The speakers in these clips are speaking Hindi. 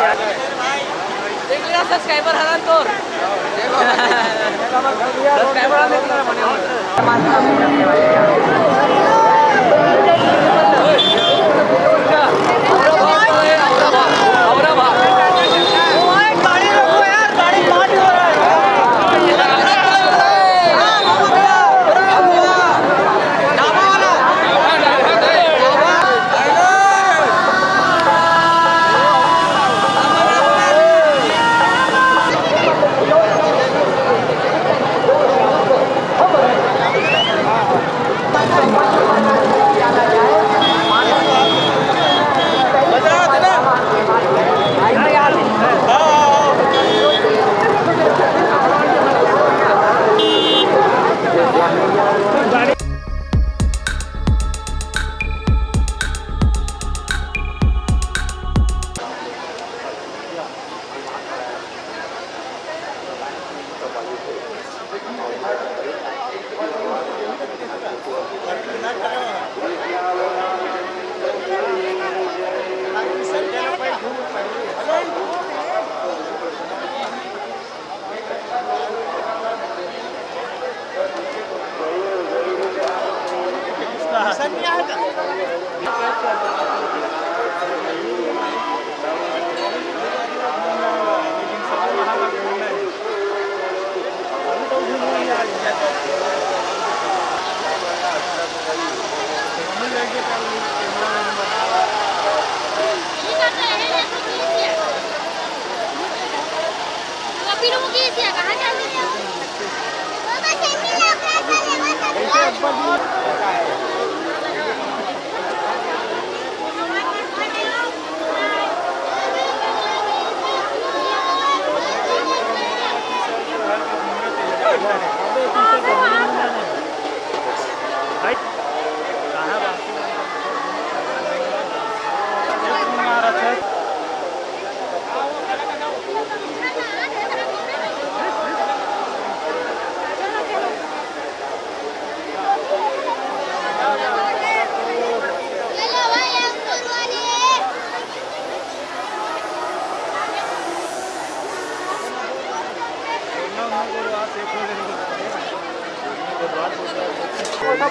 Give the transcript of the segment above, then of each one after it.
देख लिया सब्सक्राइबर हरान तोर सब्सक्राइबर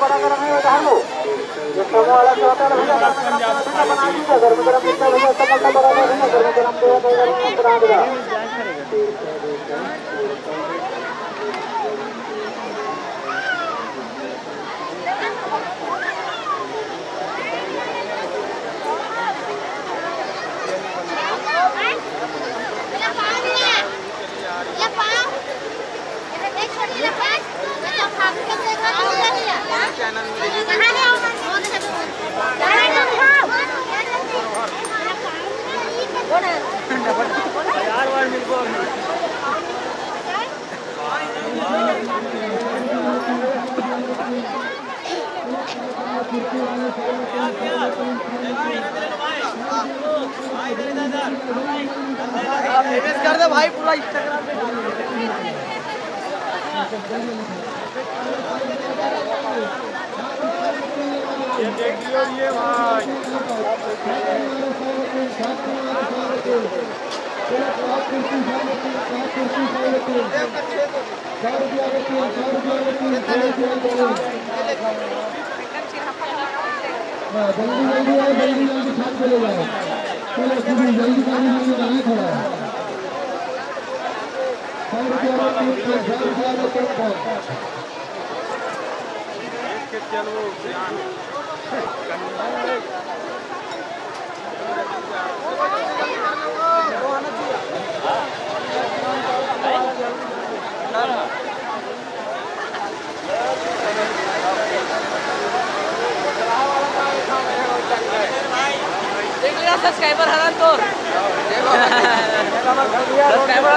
बड़ा गरम है लो ये समूह वाला होता है भैया बना दीजिए गर्म गरम कितना भैया सब मोटा बड़ा है गर्म गरम दे बना देगा कर दे भाई पूरा इंस्टाग्राम पे ये देख लियो ये भाई जल्दी आए जल्दी साथ चले जाओ चलो जल्दी थोड़ा 1 सब्सक्राइबर हरान तोर सब्सक्राइबर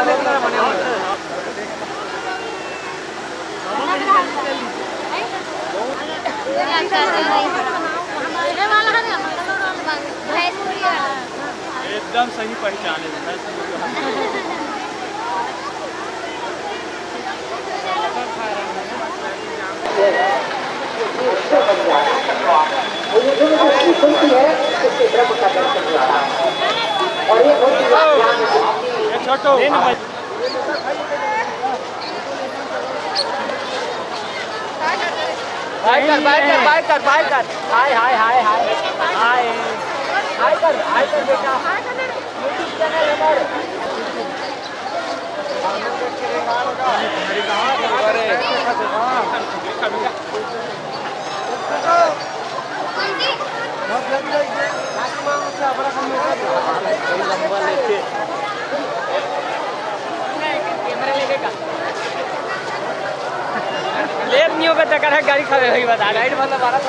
एकदम सही पहचाने और ये ऑटो बाय कर बाय कर बाय कर बाय कर हाय हाय हाय हाय हाय हाय कर बेटा यूट्यूब चैनल हमारे लेट नहीं होगा टक्कर है गाड़ी खड़े होगी बता राइट मतलब बारह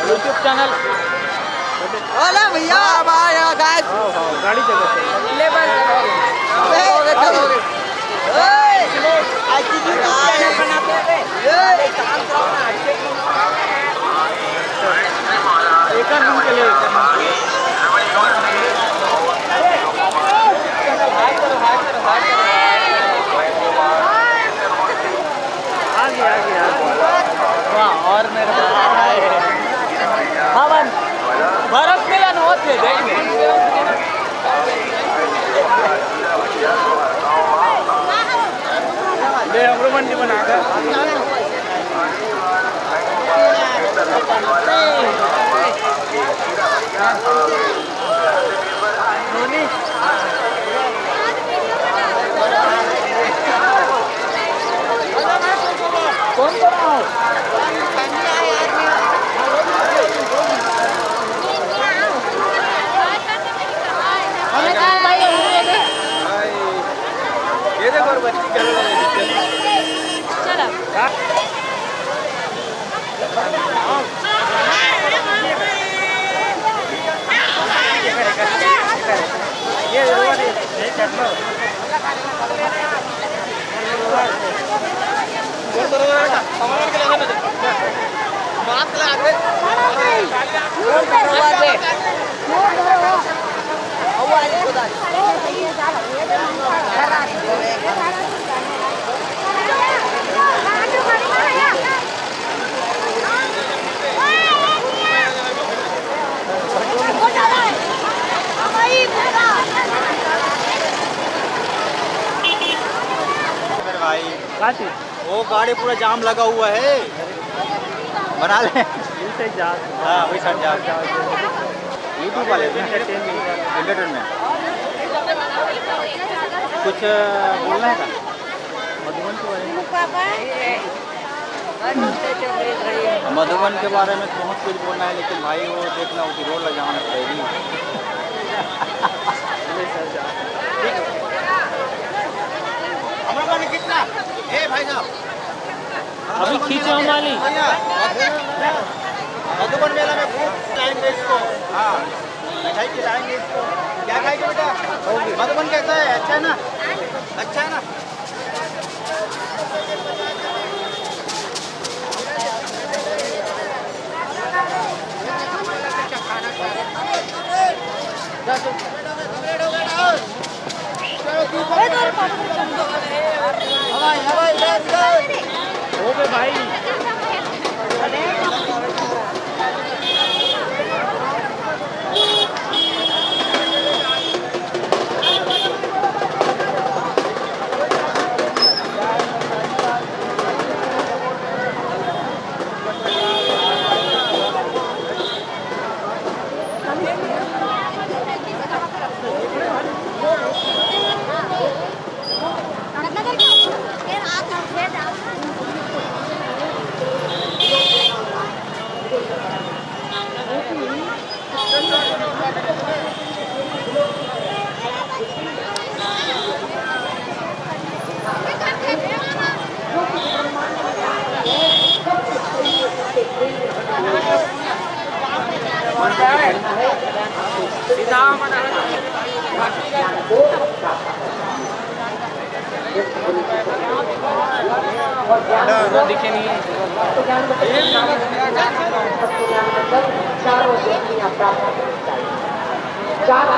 यूट्यूब चैनल अरे भैया भाई गाइस गाड़ी जगह ले बस चलोगे आज की वीडियो बनाते हैं ये काम करो ना एक दिन के लिए और मेरे हाँ बर्फ मिलन होते ले हमरो मंडी बना कर कौन कर रहा हूँ ये देखो बच्ची चलो ये वो गाड़ी पूरा जाम लगा हुआ है बना ले हाँ वही सर जा यूट्यूब वाले एंटरटेनमेंट कुछ बोलना है क्या मधुबन के बारे में मधुबन के बारे में बहुत कुछ बोलना है लेकिन भाई वो देखना उसकी रोड लगाना पड़ेगी कितना ए भाई साहब अभी खींचो हमारी मधुबन मेला में खूब लाएंगे इसको हाँ मिठाई खिलाएंगे इसको क्या खाएंगे बेटा मधुबन कैसा है अच्छा है ना अच्छा है ना हो गए भाई दिखे नहीं चार